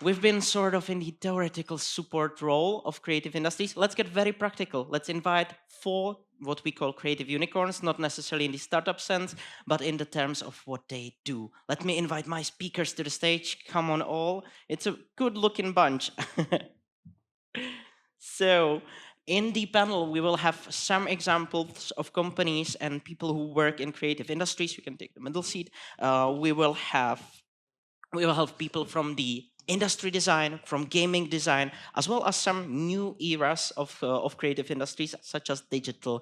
we've been sort of in the theoretical support role of creative industries. Let's get very practical. Let's invite 4 what we call creative unicorns, not necessarily in the startup sense, but in the terms of what they do. Let me invite my speakers to the stage. Come on all. It's a good looking bunch. So in the panel, we will have some examples of companies and people who work in creative industries. You can take the middle seat. We will have people from the industry design, from gaming design, as well as some new eras of creative industries, such as digital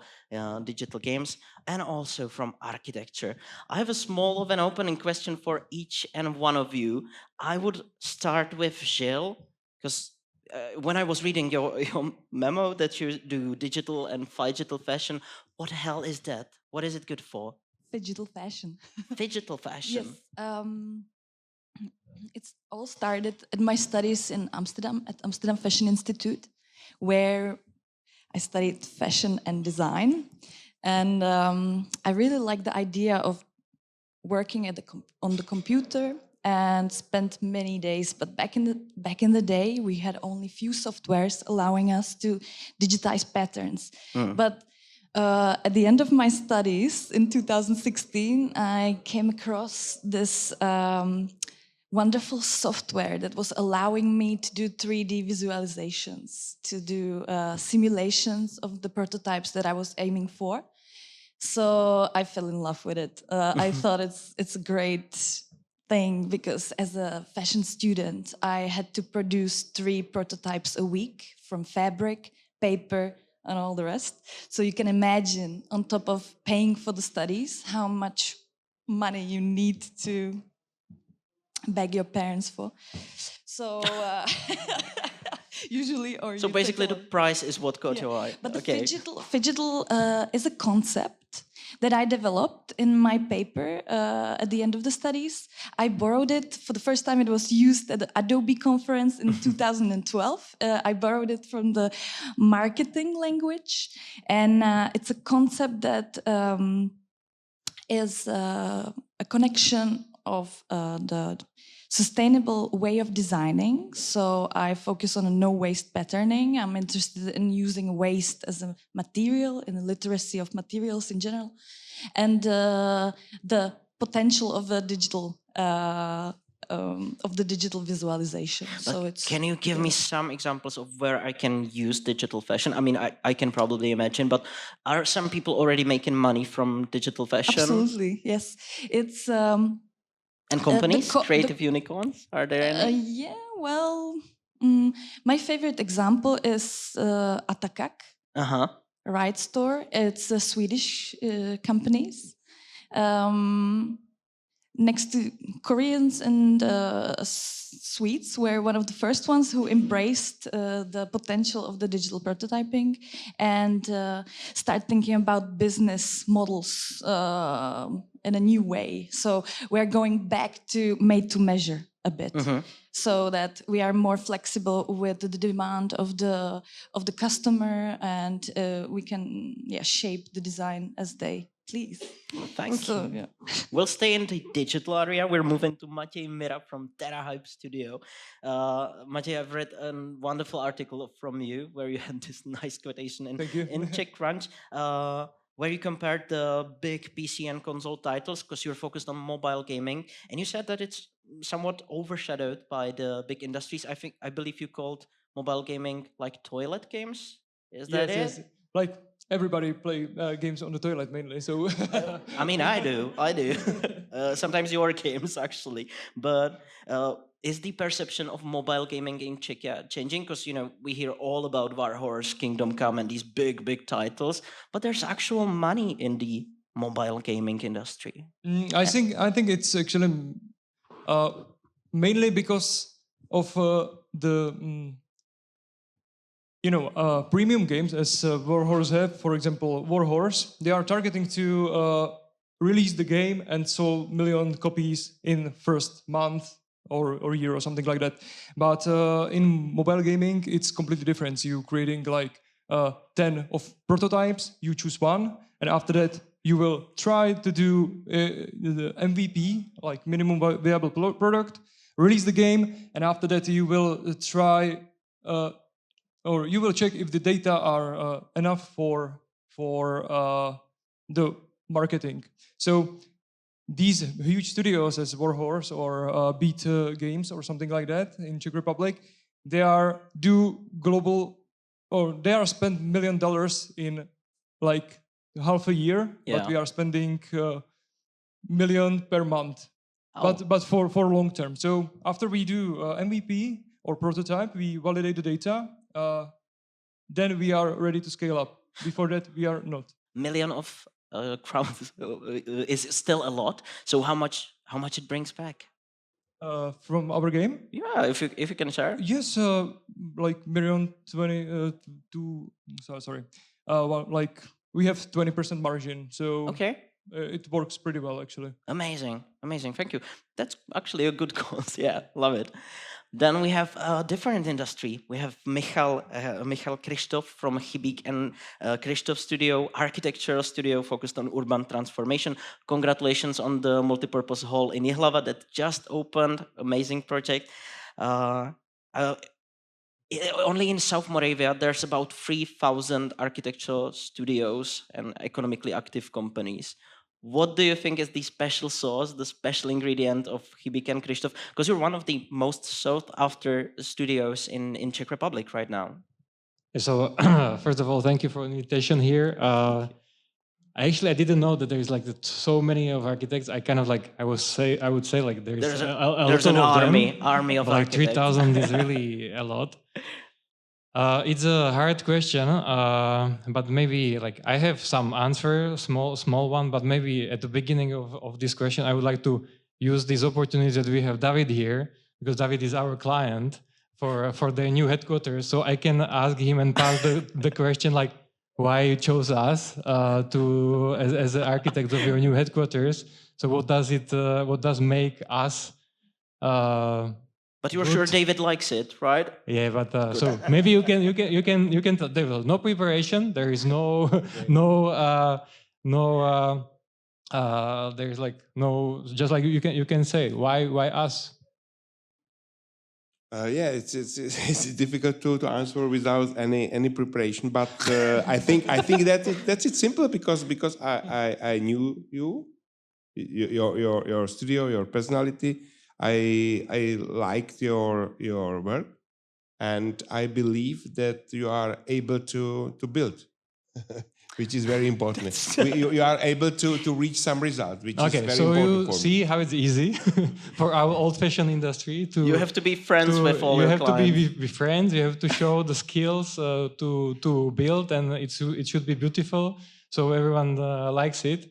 games, and also from architecture. I have a small of an opening question for each and one of you. I would start with Gilles, because when I was reading your memo that you do digital and digital fashion, what the hell is that? What is it good for? Digital fashion. Digital fashion. Yes. It's all started at my studies in Amsterdam, at Amsterdam Fashion Institute, where I studied fashion and design. And I really like the idea of working on the computer and spent many days. But back in the day, we had only few softwares allowing us to digitize patterns. But at the end of my studies in 2016, I came across this wonderful software that was allowing me to do 3D visualizations, to do simulations of the prototypes that I was aiming for. So I fell in love with it. I thought it's a great thing because as a fashion student, I had to produce 3 prototypes a week from fabric, paper, and all the rest. So you can imagine, on top of paying for the studies, how much money you need to beg your parents for. So usually, or so basically, the price is what got your eye. But the phygital is a concept that I developed in my paper at the end of the studies. I borrowed it for the first time. It was used at the Adobe conference in 2012. I borrowed it from the marketing language, and it's a concept that is a connection of the sustainable way of designing. So I focus on a no-waste patterning. I'm interested in using waste as a material, in the literacy of materials in general, and the potential of the digital visualization. So it's. Can you give me some examples of where I can use digital fashion? I mean, I can probably imagine, but are some people already making money from digital fashion? Absolutely, yes. It's. And companies, creative unicorns, are there any? Yeah, well, my favorite example is Atakak, Right Store. It's a Swedish companies. Next to Koreans and Swedes were one of the first ones who embraced the potential of the digital prototyping and start thinking about business models in a new way. So we're going back to made to measure a bit, so that we are more flexible with the demand of the you, and we can shape the design as they please. Thank you. Yeah. We'll stay in the digital area. We're moving to Matěj and Mira from Terra Hype Studio. Matěj, I've read a wonderful article from you where you had this nice quotation in TechCrunch, where you compared the big PC and console titles because you're focused on mobile gaming, and you said that it's somewhat overshadowed by the big industries. I believe you called mobile gaming like toilet games. Is that it? Yes. Like everybody play games on the toilet mainly. So I mean, I do. Sometimes your games actually, but is the perception of mobile gaming in Czechia changing? Because we hear all about War Horse, Kingdom Come, and these big titles, but there's actual money in the mobile gaming industry. I think it's actually mainly because of the. Premium games as War Horse have, for example, War Horse, they are targeting to release the game and sell million copies in first month or year or something like that. But in mobile gaming, it's completely different. You're creating like 10 of prototypes, you choose one, and after that, you will try to do the MVP, like minimum viable product, release the game, and after that you will try, or you will check if the data are enough for the marketing. So these huge studios as Warhorse or Beat Games or something like that in Czech Republic, they are spend $1 million in like half a year, but we are spending million per month. But for long term. So after we do MVP or prototype, we validate the data, then we are ready to scale up. Before that, we are not. Million of crowds is still a lot. So how much it brings back? From our game? Yeah, if you can share. Yes, like million 20 sorry. Well, like we have 20% margin, so okay. It works pretty well actually. Amazing, thank you. That's actually a good cause. Yeah, love it. Then we have a different industry. We have Michal Krištof from Chybík and Krištof Studio, architectural studio focused on urban transformation. Congratulations on the multipurpose hall in Jihlava that just opened. Amazing project. Only in South Moravia, there's about 3,000 architectural studios and economically active companies. What do you think is the special sauce, the special ingredient of Chybík and Krištof? Because you're one of the most sought after studios in Czech Republic right now. So first of all, thank you for the invitation here. I didn't know that there's like so many of architects. I would say like there's an army of like architects. 3,000 is really a lot. It's a hard question, but maybe like I have some answer, small one. But maybe at the beginning of this question, I would like to use this opportunity that we have David here, because David is our client for their new headquarters. So I can ask him and pass the question like, why you chose us as an architect of your new headquarters. So what does make us? But you're sure David likes it, right? Yeah, but so maybe you can tell David. No preparation. There is there's like no. Just like you can say why us. Yeah, it's difficult to answer without any preparation. But I think that's it simple because I knew your studio, your personality. I liked your work, and I believe that you are able to build, which is very important. You are able to reach some result, which is very important for me. Okay, so you see how it's easy for our old-fashioned industry to. You have to be friends with all your clients. You have to be friends. You have to show the skills to build, and it should be beautiful, so everyone likes it.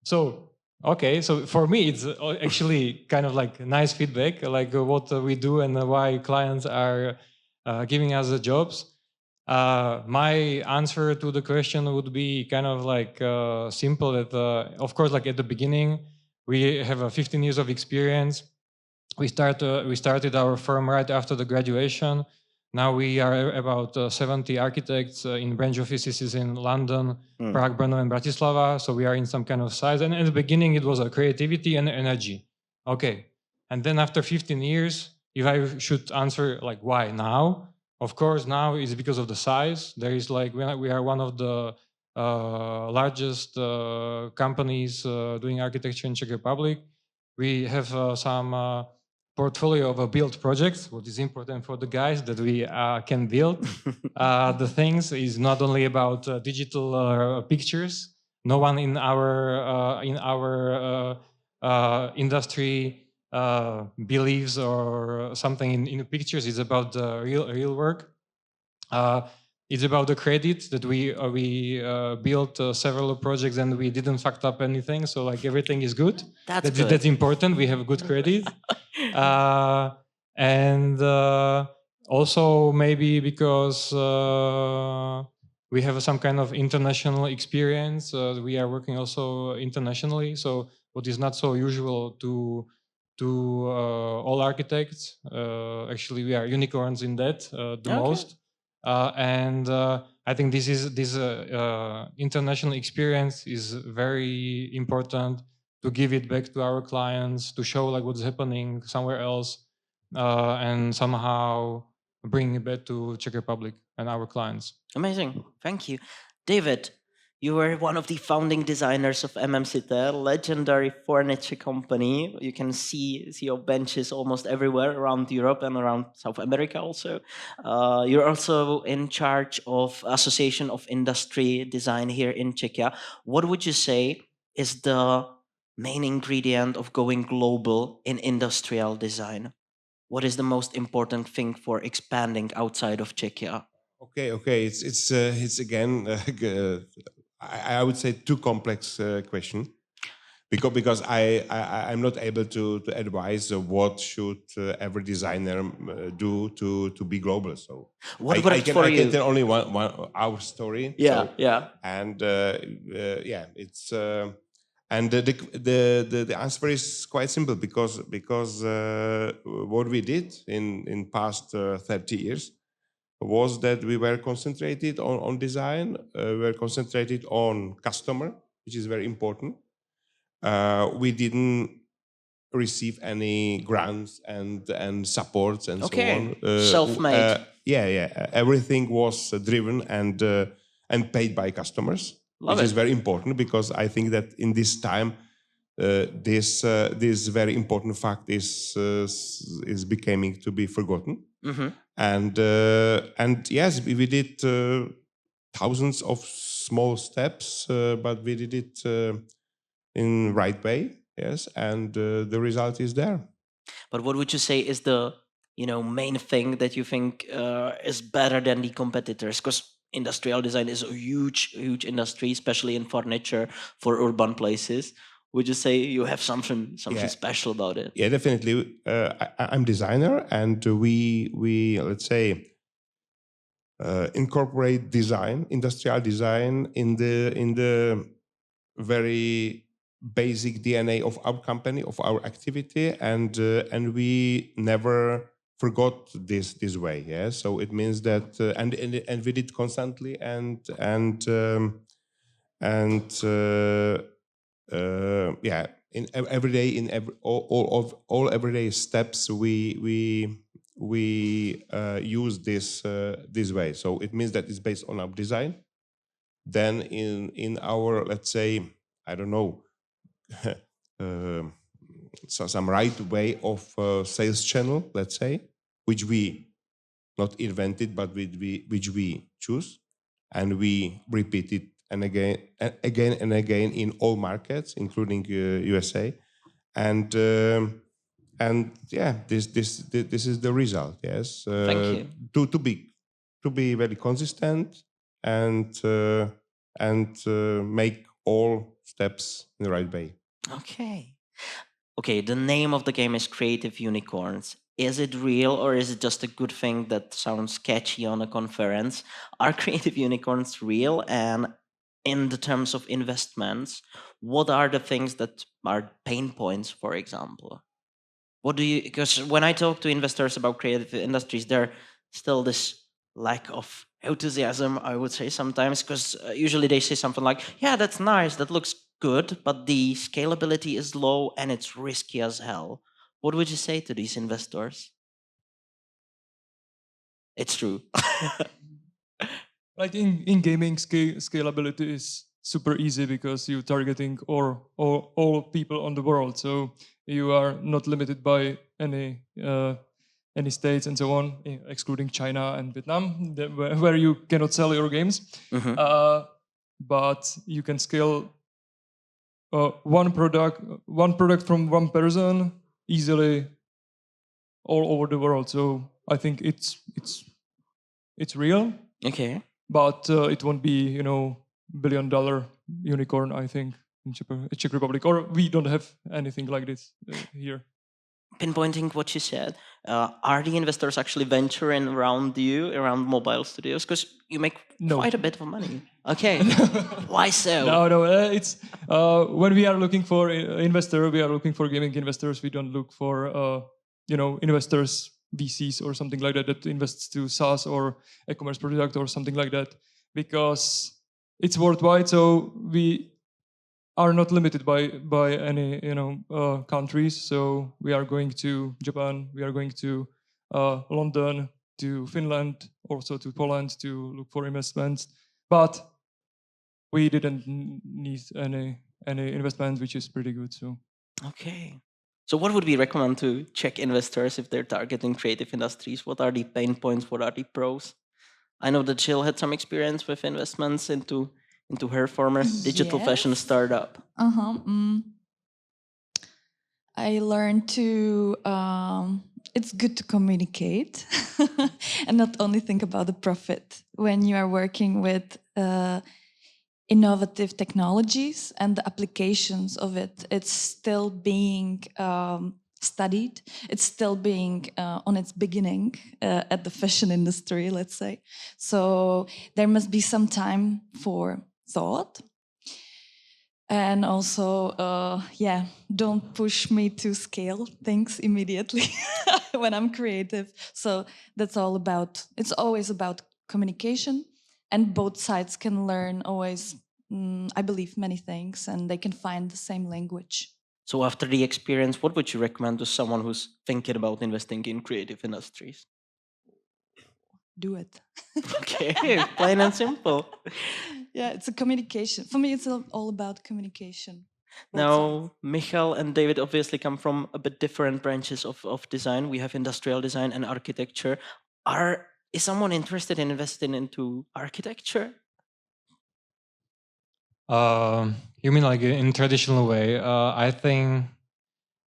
So. Okay, so for me, it's actually kind of like nice feedback, like what we do and why clients are giving us the jobs. My answer to the question would be kind of like simple. That of course, like at the beginning, we have 15 years of experience. We started our firm right after the graduation. Now we are about 70 architects in branch offices in London, Prague, Brno, and Bratislava. So we are in some kind of size. And at the beginning, it was creativity and energy. Okay. And then after 15 years, if I should answer like why now, of course, now is because of the size. There is like we are one of the largest companies doing architecture in Czech Republic. We have some portfolio of build projects. What is important for the guys that we can build the things is not only about digital pictures. No one in our industry believes or something in pictures. It's about the real work. It's about the credit that we built several projects and we didn't fuck up anything. So like everything is good. That's important. We have good credit. And also maybe because we have some kind of international experience. We are working also internationally. So what is not so usual to all architects. Actually, we are unicorns in that most. And I think this international experience is very important to give it back to our clients, to show like what's happening somewhere else, and somehow bring it back to Czech Republic and our clients. Amazing. Thank you. David, you were one of the founding designers of MMCT, legendary furniture company. You can see your benches almost everywhere around Europe and around South America also. You're also in charge of Association of Industry Design here in Czechia. What would you say is the main ingredient of going global in industrial design? What is the most important thing for expanding outside of Czechia? Okay. It's again I would say too complex question because I'm not able to advise what should every designer do to be global. So What worked for I you? can tell only one our story. Yeah, So, yeah. and yeah, it's and the answer is quite simple because what we did in past 30 years was that we were concentrated on design, we were concentrated on customer, which is very important. We didn't receive any grants and supports and so on. Self-made. Yeah. Everything was driven and paid by customers, Love which is it. very important because I think that in this time, this very important fact is becoming to be forgotten. Mhm. And yes, we did thousands of small steps, but we did it in right way. Yes, and the result is there. But what would you say is the main thing that you think is better than the competitors? Because industrial design is a huge industry, especially in furniture for urban places. Would you say you have something Yeah. special about it? Yeah, definitely. I'm designer, and we let's say incorporate design, industrial design, in the very basic DNA of our company, of our activity, and we never forgot this way. Yeah, so it means that and we did constantly yeah, in every day, in all everyday steps we use this way. So it means that it's based on our design. Then in our, let's say, I don't know, so some right way of sales channel, let's say, which we not invented, but which we choose, and we repeat it and again and again in all markets, including USA, and yeah, this is the result. Yes, Thank you. to be very consistent and make all steps in the right way. Okay, the name of the game is Creative Unicorns. Is it real or is it just a good thing that sounds catchy on a conference? Are creative unicorns real? And in the terms of investments, what are the things that are pain points, for example? What do you, because when I talk to investors about creative industries, there still this lack of enthusiasm, I would say sometimes, because usually they say something like, yeah, that's nice, that looks good, but the scalability is low and it's risky as hell. What would you say to these investors? It's true. Like in gaming, scalability is super easy because you're targeting all people on the world. So you are not limited by any states and so on, excluding China and Vietnam, where you cannot sell your games. Mhm. But you can scale one product from one person easily all over the world. So I think it's real. Okay. But it won't be, $1 billion unicorn, I think, in Czech Republic. Or we don't have anything like this here. Pinpointing what you said, are the investors actually venturing around you, around mobile studios? Because you make No. quite a bit of money. Okay. Why so? No. It's when we are looking for investor, we are looking for gaming investors. We don't look for investors, VCs or something like that invests to SaaS or e-commerce product or something like that, because it's worldwide. So we are not limited by any countries. So we are going to Japan, we are going to London, to Finland, also to Poland to look for investments. But we didn't need any investment, which is pretty good. So Okay. So what would we recommend to Czech investors if they're targeting creative industries? What are the pain points? What are the pros? I know that Jill had some experience with investments into her former digital fashion Yes. startup. I learned to, it's good to communicate and not only think about the profit when you are working with innovative technologies and the applications of it. It's still being studied. It's still being on its beginning at the fashion industry, let's say. So there must be some time for thought. And also, don't push me to scale things immediately when I'm creative. So that's all about, it's always about communication, and both sides can learn always, I believe, many things, and they can find the same language. So after the experience, what would you recommend to someone who's thinking about investing in creative industries? Do it. Okay, plain and simple. Yeah, it's a communication. For me, it's all about communication. Both Now, Michal and David obviously come from a bit different branches of design. We have industrial design and architecture. Is someone interested in investing into architecture? You mean like in traditional way? I think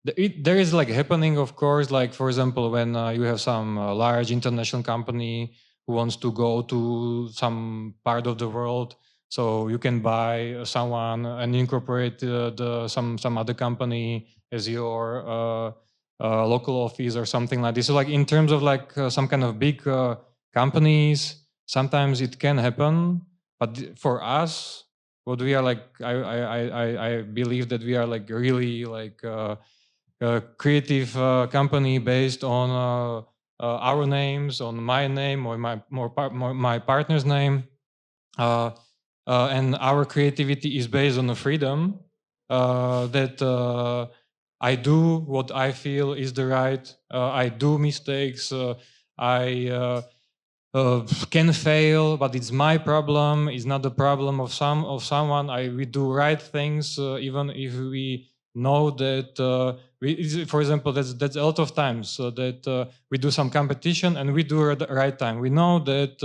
there is like happening, of course, like for example, when you have some large international company who wants to go to some part of the world, so you can buy someone and incorporate some other company as your local office or something like this. So like in terms of like some kind of big companies, sometimes it can happen, but for us, what we are like, I believe that we are like really like a creative company based on our names, on my name or my partner's name, and our creativity is based on the freedom that I do what I feel is the right. I do mistakes. I can fail, but it's my problem. It's not the problem of someone. We do right things, even if we know that. For example, that's a lot of times that we do some competition and we do it the right time. We know that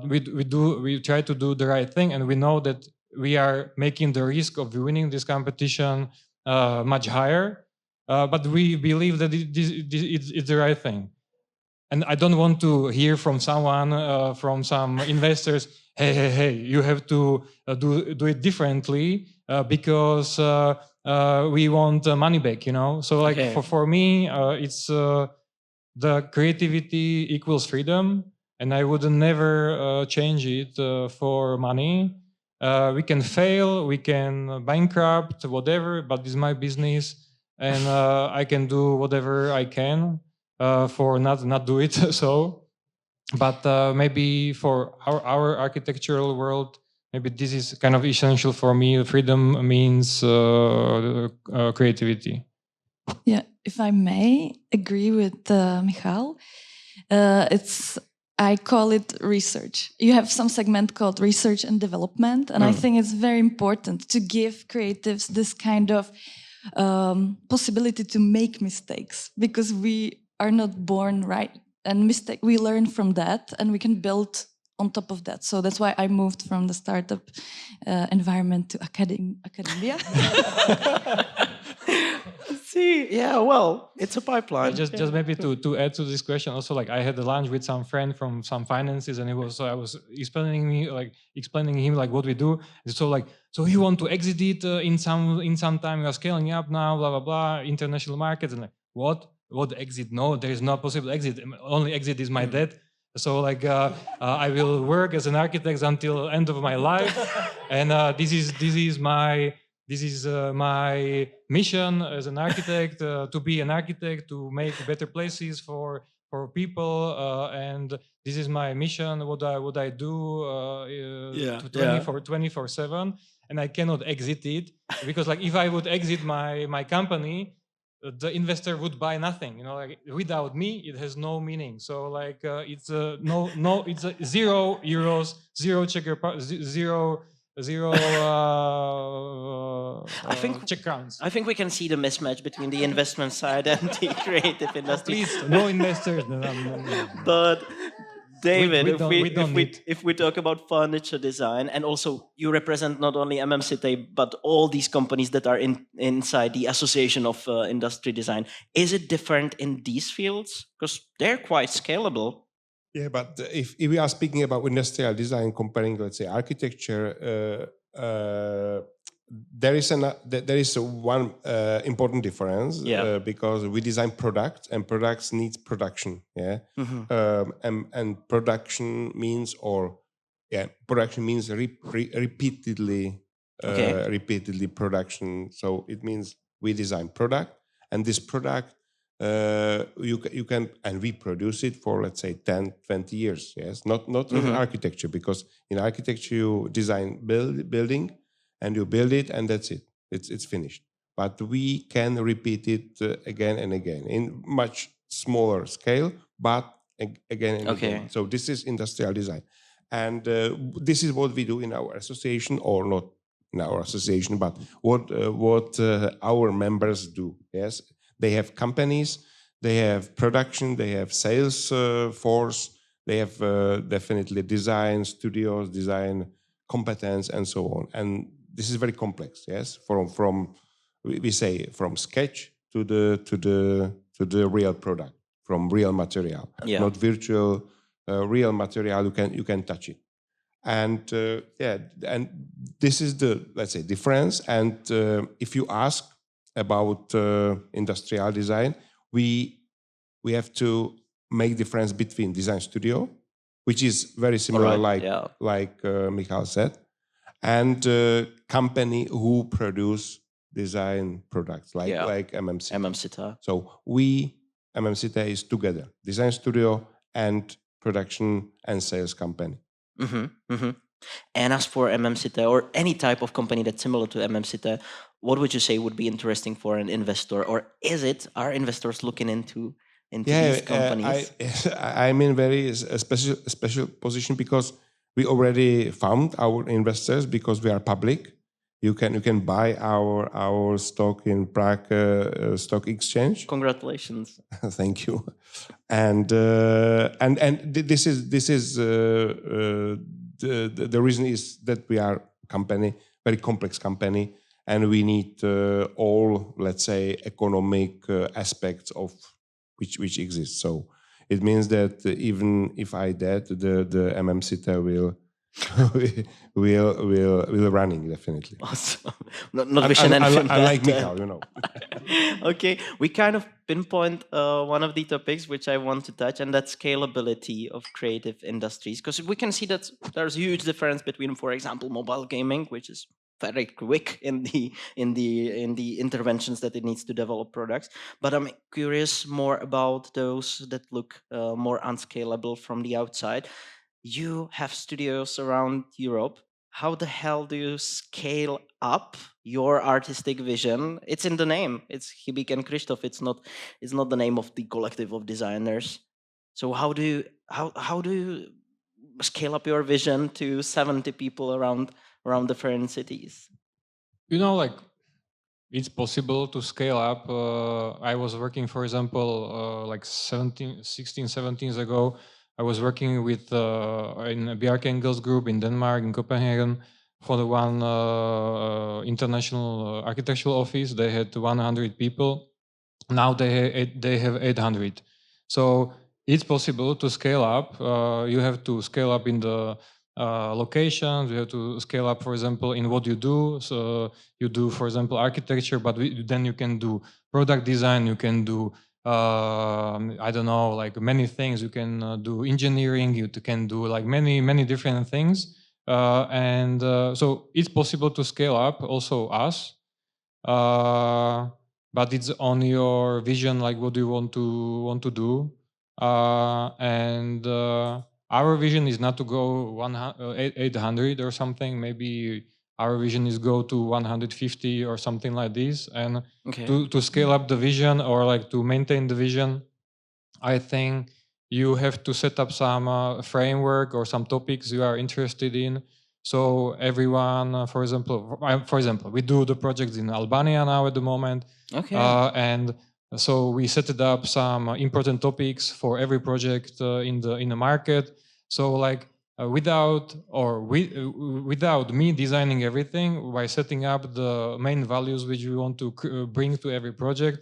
we try to do the right thing, and we know that we are making the risk of winning this competition much higher. But we believe that it's the right thing. And I don't want to hear from someone, from some investors, hey, you have to do it differently because we want money back, you know? So like Okay. for me, it's the creativity equals freedom, and I would never change it for money. We can fail, we can bankrupt, whatever, but it's my business, and I can do whatever I can for not do it. So, but maybe for our architectural world, maybe this is kind of essential for me. Freedom means creativity. Yeah, if I may agree with Michal, I call it research. You have some segment called research and development, and I think it's very important to give creatives this kind of possibility to make mistakes, because we are not born right, and we learn from that, and we can build on top of that. So that's why I moved from the startup environment to academia. See, yeah, well, it's a pipeline. Just maybe to add to this question, also like I had a lunch with some friend from some finances, and I was explaining him like what we do. And so he want to exit it in some time. We are scaling up now, blah blah blah, international markets, and like what exit? No, there is no possible exit. Only exit is my death. So like I will work as an architect until end of my life, and this is my mission as an architect, to be an architect, to make better places for people, and this is my mission. What I do 24/7, and I cannot exit it because like if I would exit my company, the investor would buy nothing. You know, like without me, it has no meaning. So like it's it's a €0, zero zero I think check counts. I think we can see the mismatch between the investment side and the creative industry. Please, no investors. No. But David, we if we talk about furniture design, and also you represent not only MMCT but all these companies that are inside the Association of Industry Design, is it different in these fields? Because they're quite scalable. Yeah, but if we are speaking about industrial design comparing, let's say, architecture, there is one important difference because we design products and products needs production. Yeah, and production means repeatedly repeatedly production. So it means we design product, and this product you can and we produce it for, let's say, 10 20 years. Yes, not in architecture, because in architecture you design building and you build it and that's it, it's finished. But we can repeat it again and again in much smaller scale, but again and again. So this is industrial design, and this is what we do in our association, or not in our association, but what our members do. Yes, they have companies, they have production, they have sales force, they have definitely design studios, design competence, and so on. And this is very complex. Yes, from we say from sketch to the real product, from real material, not virtual, real material. You can touch it, and and this is the, let's say, difference. And if you ask about industrial design, we have to make difference between design studio, which is very similar, like Michal said, and company who produce design products like MMCT. So MMCT is together, design studio and production and sales company. And as for MMCT or any type of company that's similar to MMCT, what would you say would be interesting for an investor, or are investors looking into these companies? I'm in very special position because we already found our investors, because we are public. You can buy our stock in Prague Stock Exchange. Congratulations! Thank you. And this is the reason is that we are company, very complex company, and we need all, let's say, economic aspects of which exist. So it means that even if I dead, the MMCT will running definitely. Awesome. Not wishing anything. I like Michal, you know. Okay, we kind of pinpoint one of the topics which I want to touch, and that's scalability of creative industries. Because we can see that there's a huge difference between, for example, mobile gaming, which is very quick in the interventions that it needs to develop products. But I'm curious more about those that look more unscalable from the outside. You have studios around Europe. How the hell do you scale up your artistic vision? It's in the name. It's Hibik and Krištof. It's not the name of the collective of designers. So how do you scale up your vision to 70 people around different cities? You know, like, it's possible to scale up. I was working, for example, like 16, 17 years ago. I was working with in a Bjarke Engels group in Denmark, in Copenhagen, for the one international architectural office. They had 100 people. Now they have 800. So it's possible to scale up. You have to scale up in the locations. You have to scale up, for example, in what you do. So you do, for example, architecture, but then you can do product design. You can do I don't know, like many things. You can do engineering. You can do like many different things. And so it's possible to scale up. Also us. But it's on your vision, like what do you want to do, and our vision is not to go 800 or something. Maybe our vision is go to 150 or something like this. And Okay. to scale up the vision or like to maintain the vision, I think you have to set up some framework or some topics you are interested in. So everyone, for example, we do the projects in Albania now at the moment, Okay. and so we set it up some important topics for every project in the market. So like without me designing everything, by setting up the main values which we want to bring to every project,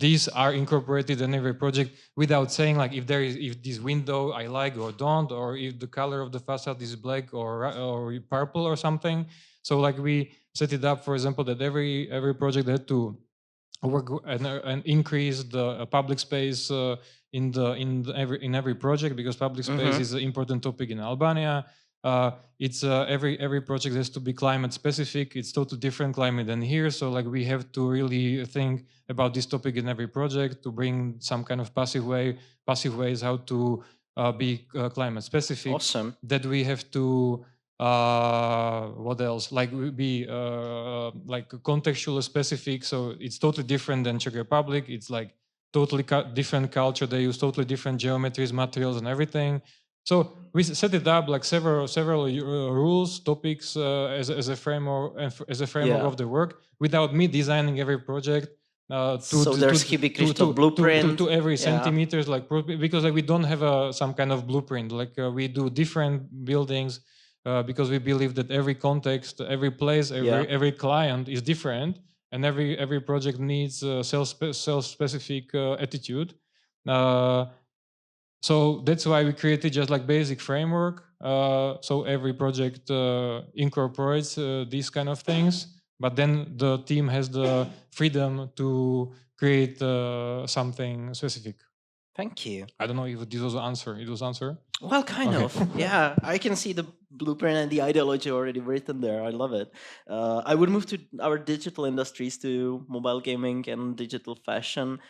these are incorporated in every project without saying like if this window I like or don't, or if the color of the facade is black or purple or something. So like we set it up, for example, that every project had to work and increase the public space in every project, because public space is an important topic in Albania. It's every project has to be climate specific. It's totally different climate than here, so like we have to really think about this topic in every project to bring some kind of passive ways how to be climate specific. Awesome. That we have to what else, like be like contextually specific, so it's totally different than Czech Republic. It's like totally different culture. They use totally different geometries, materials, and everything. So we set it up like several rules, topics as a framework Yeah. of the work, without me designing every project. So there's cubic Krištof blueprint. To every Yeah. centimeters, like because like we don't have some kind of blueprint. Like we do different buildings because we believe that every context, every place, every client is different, and every project needs self-specific attitude. So that's why we created just like basic framework. So every project incorporates these kind of things, but then the team has the freedom to create something specific. Thank you. I don't know if this was answer. It was answer. Well, kind Okay. of. Yeah, I can see the blueprint and the ideology already written there. I love it. I would move to our digital industries, to mobile gaming and digital fashion,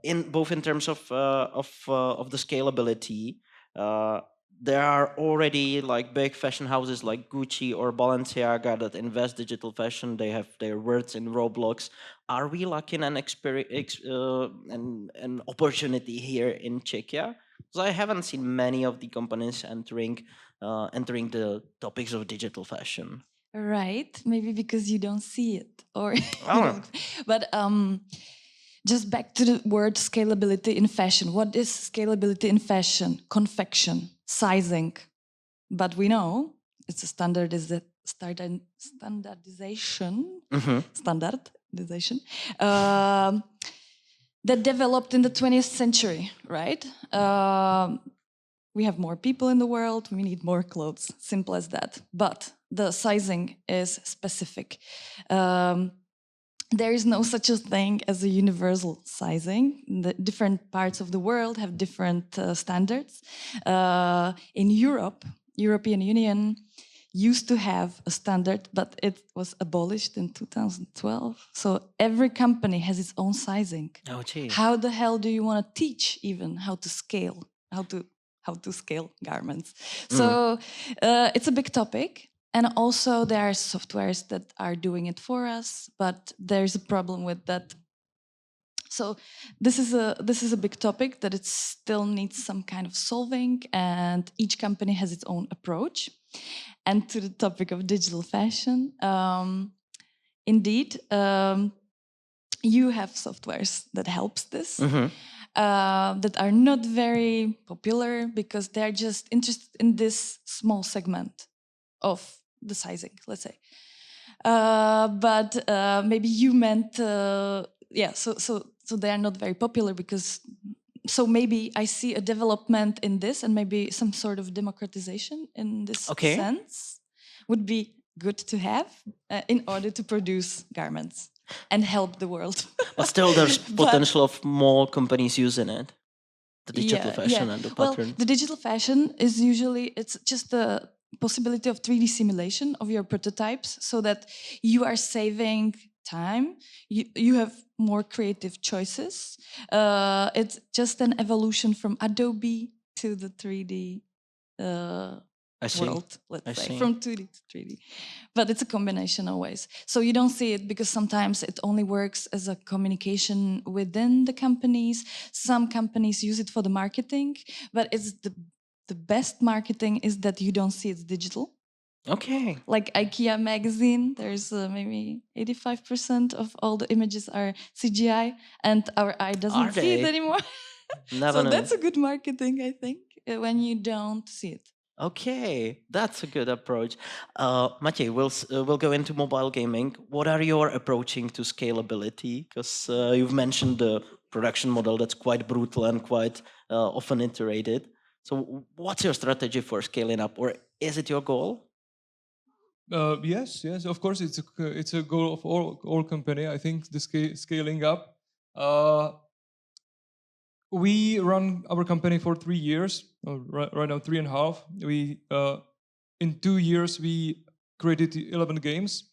in both in terms of the scalability. There are already like big fashion houses like Gucci or Balenciaga that invest digital fashion. They have their words in Roblox. Are we lacking an an opportunity here in Czechia? Because I haven't seen many of the companies entering the topics of digital fashion. Right, maybe because you don't see it, or Oh. but just back to the word scalability in fashion. What is scalability in fashion? Confection, sizing. But we know it's a standardization that developed in the 20th century, right? We have more people in the world, we need more clothes, simple as that. But the sizing is specific. There is no such a thing as a universal sizing. The different parts of the world have different standards. In Europe, European Union used to have a standard, but it was abolished in 2012. So every company has its own sizing. Oh, gee. How the hell do you want to teach even how to scale, how to scale garments? So it's a big topic. And also there are softwares that are doing it for us, but there's a problem with that. So this is a big topic that it still needs some kind of solving, and each company has its own approach. And to the topic of digital fashion, indeed, you have softwares that helps this, that are not very popular because they're just interested in this small segment of the sizing, let's say. But maybe you meant, so they are not very popular because, so maybe I see a development in this, and maybe some sort of democratization in this sense would be good to have in order to produce garments and help the world. But still there's potential of more companies using it. The digital fashion and the pattern. Well, the digital fashion is usually, it's just the possibility of 3D simulation of your prototypes, so that you are saving time, you have more creative choices. It's just an evolution from Adobe to the 3D I see. world, let's I say, see. from 2D to 3D. But it's a combination always. So you don't see it because sometimes it only works as a communication within the companies. Some companies use it for the marketing, but it's the best marketing is that you don't see it's digital. Okay. Like IKEA magazine, there's maybe 85% of all the images are CGI, and our eye doesn't Are see it they? anymore. Never So knew. that's a good marketing, I think, when you don't see it. Okay, that's a good approach. Matěj, we'll go into mobile gaming. What are your approaching to scalability? Because you've mentioned the production model that's quite brutal and quite often iterated. So, what's your strategy for scaling up, or is it your goal? Yes, yes. Of course, it's a goal of all company. I think the scaling up. We run our company for 3 years, or right now 3.5. We in 2 years we created 11 games.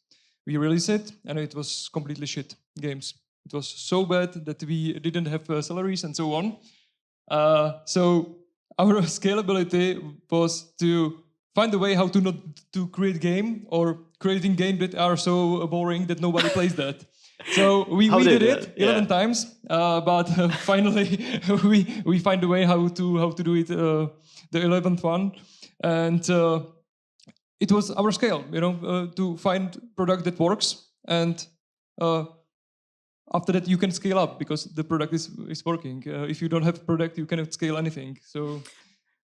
We released it, and it was completely shit games. It was so bad that we didn't have salaries and so on. So our scalability was to find a way how to not to create game or creating game that are so boring that nobody plays that. So we How did did it it? 11 Yeah. times, but finally we find a way how to do it the 11th one, and it was our scale, to find product that works, and after that you can scale up because the product is working. If you don't have product, you cannot scale anything. So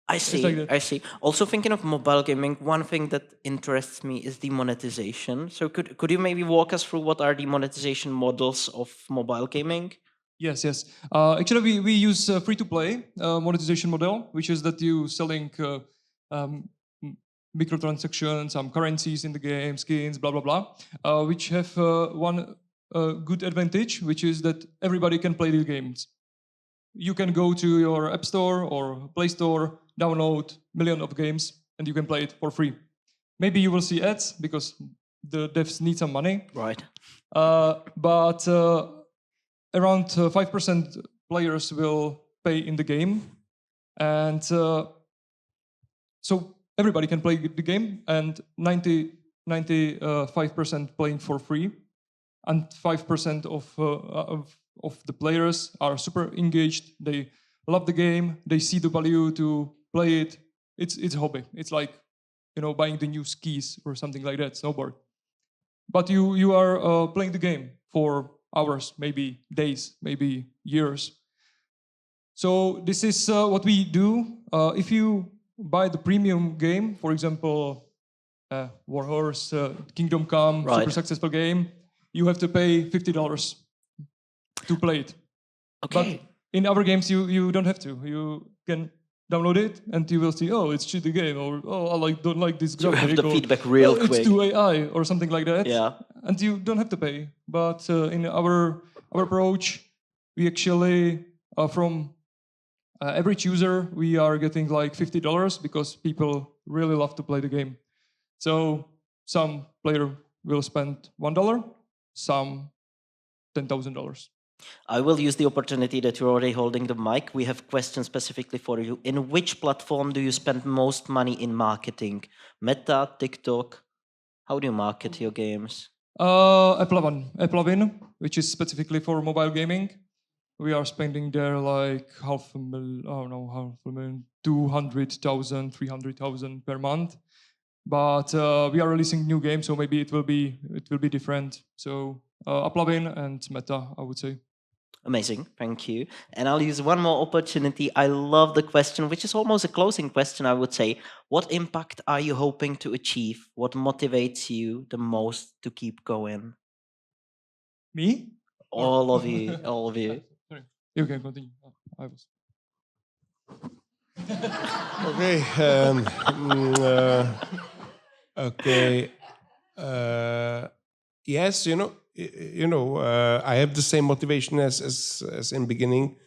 I it's see. like that. I see. Also, thinking of mobile gaming, one thing that interests me is the monetization. So, could you maybe walk us through what are the monetization models of mobile gaming? Yes, yes. Actually, we use free-to-play monetization model, which is that you selling microtransactions, some currencies in the game, skins, blah blah blah, which have one good advantage, which is that everybody can play the games. You can go to your App Store or Play Store, download million of games, and you can play it for free. Maybe you will see ads because the devs need some money, Right. but around 5% players will pay in the game, and so everybody can play the game, and 95% playing for free, and 5% of the players are super engaged. They love the game. They see the value to play it. It's a hobby. It's like buying the new skis or something like that, snowboard. But you are playing the game for hours, maybe days, maybe years. So this is what we do. If you buy the premium game, for example, Warhorse, Kingdom Come, Right. super successful game, you have to pay $50 to play it. Okay. But in our games, you don't have to. You can download it, and you will see, oh, it's shitty game, or I don't like this So you have graphic, the or feedback real it's quick. too AI, or something like that. Yeah. And you don't have to pay. But in our approach, we actually from average user we are getting like $50 because people really love to play the game. So some player will spend $1, some $10,000. I will use the opportunity that you're already holding the mic. We have questions specifically for you. In which platform do you spend most money in marketing? Meta, TikTok? How do you market your games? Applavin, which is specifically for mobile gaming. We are spending there like half a million, 200,000, 300,000 per month. But we are releasing new games, so maybe it will be different. So Applavin and Meta, I would say. Amazing, thank you. And I'll use one more opportunity. I love the question, which is almost a closing question, I would say. What impact are you hoping to achieve? What motivates you the most to keep going? Me? All of you, all of you. Sorry. You can continue. I was. Okay. Okay. Yes, I have the same motivation as in beginning.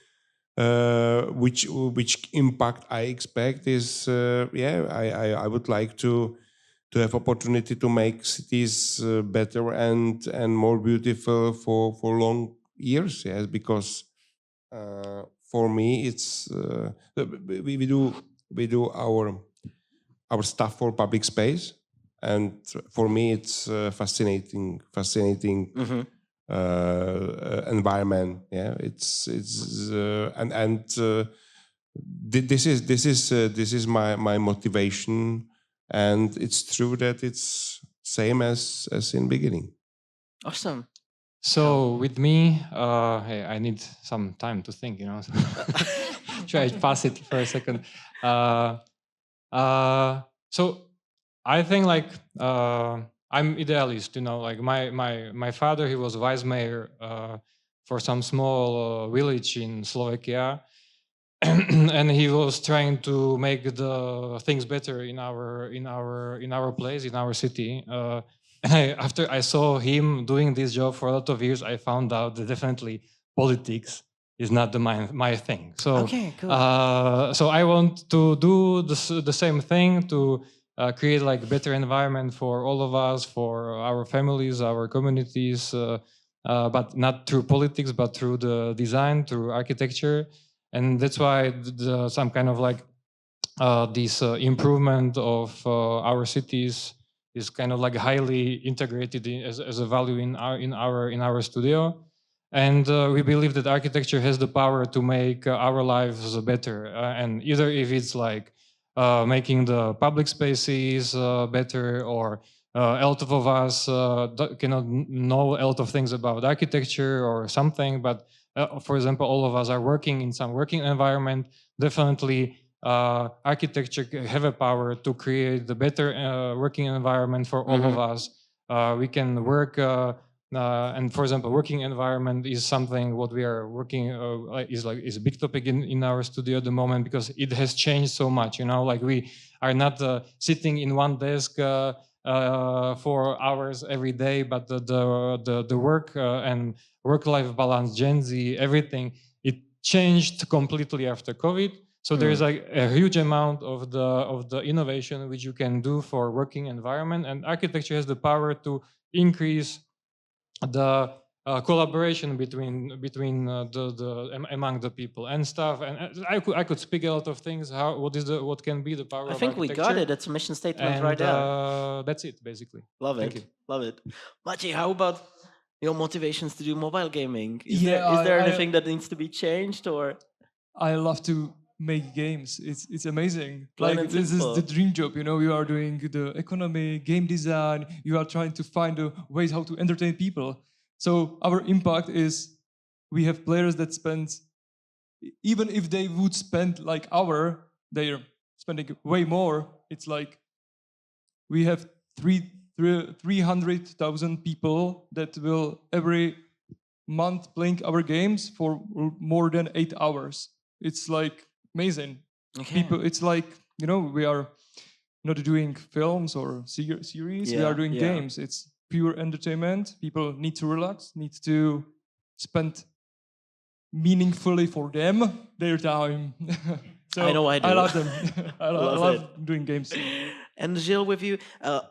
Which impact I expect is I would like to have opportunity to make cities better and more beautiful for long years. Yes, because for me it's we do our stuff for public space, and for me it's fascinating environment. Yeah, it's this is my motivation, and it's true that it's same as in beginning. Awesome. So with me, hey, I need some time to think, Should I pass it for a second? So I think I'm idealist, like my father, he was vice mayor for some small village in Slovakia. And he was trying to make the things better in our place, in our city. After I saw him doing this job for a lot of years, I found out that definitely politics is not my thing. So, Okay, cool. so I want to do the same thing to create like better environment for all of us, for our families, our communities, but not through politics, but through the design, through architecture. And that's why some kind of like this improvement of our cities is kind of like highly integrated as a value in our studio. And we believe that architecture has the power to make our lives better. And either if it's like making the public spaces better, or a lot of us cannot know a lot of things about architecture or something, but for example, all of us are working in some working environment. Definitely, architecture have a power to create the better working environment for all of us. We can work, and for example, working environment is something what we are working is a big topic in our studio at the moment, because it has changed so much. Like we are not sitting in one desk for hours every day, but the work and work-life balance, Gen Z, everything, it changed completely after COVID. So there is like a huge amount of the innovation which you can do for working environment, and architecture has the power to increase the collaboration between among the people and stuff. And I could speak a lot of things. What can be the power I of think we architecture? got it. It's a mission statement And right there. that's it, basically. Love Thank it. you. Love it. Maciej, how about your motivations to do mobile gaming? Is Yeah, there I- anything that needs to be changed, or I love to make games. It's amazing. Plain Like and this is the simple. dream job. You are doing the economy, game design. You are trying to find ways how to entertain people. So our impact is we have players that spend, even if they would spend like hour, they're spending way more. It's like we have 300,000 people that will every month playing our games for more than 8 hours. It's like amazing. okay? People, it's like, we are not doing films or series, we are doing games. It's pure entertainment. People need to relax, need to spend meaningfully for them their time. So I know I do. love them. I Love love doing games. And Gilles, with you,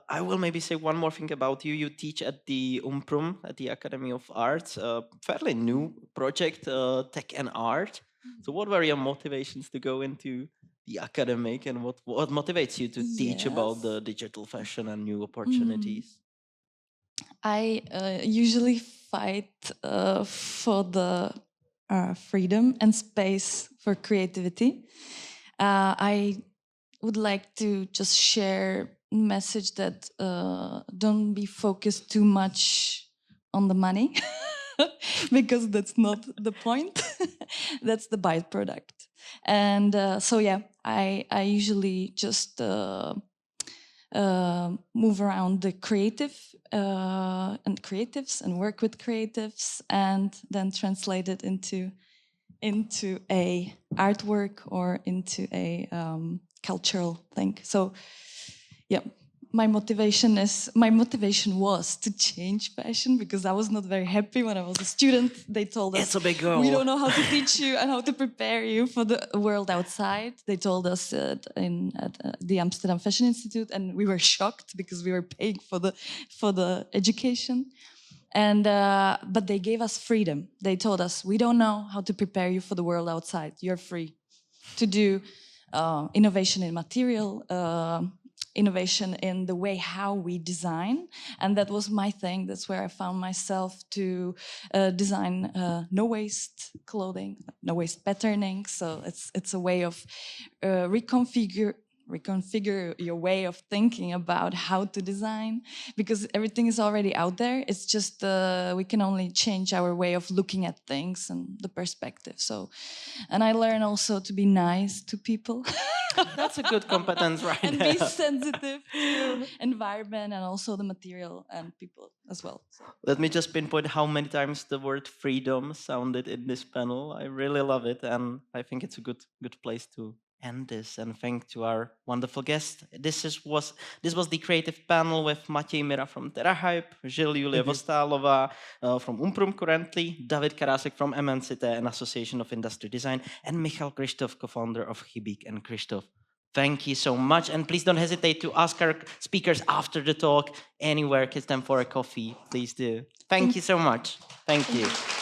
I will maybe say one more thing about you. You teach at the UMPRUM, at the Academy of Arts, fairly new project, Tech and Art. So what were your motivations to go into the academic, and what motivates you to teach about the digital fashion and new opportunities? I usually fight for the freedom and space for creativity. I would like to just share a message that don't be focused too much on the money because that's not the point. That's the byproduct. And so yeah, I usually just move around the creative and creatives and work with creatives, and then translate it into a artwork or into a cultural thing. So yeah, my motivation was to change fashion, because I was not very happy when I was a student. They told us, It's a big girl. we don't know how to teach you and how to prepare you for the world outside. They told us at the Amsterdam Fashion Institute, and we were shocked because we were paying for the education. And but they gave us freedom. They told us, we don't know how to prepare you for the world outside. You're free to do innovation in material, innovation in the way how we design, and that was my thing. That's where I found myself to design no waste clothing, no waste patterning. So it's a way of reconfigure your way of thinking about how to design, because everything is already out there. It's just we can only change our way of looking at things and the perspective. So, and I learn also to be nice to people. That's a good competence, right? And be sensitive to environment and also the material and people as well. So. Let me just pinpoint how many times the word freedom sounded in this panel. I really love it, and I think it's a good place to end this. And thank to our wonderful guest. This was the creative panel with Matěj, Mira from TerraHype, Žil Julia Vostálová from Umprum currently, David Karásek from MNCT and Association of Industry Design, and Michal Krištof, co-founder of Chybík and Krištof. Thank you so much, and please don't hesitate to ask our speakers after the talk anywhere, kiss them for a coffee, please do. Thank you so much. Thank you.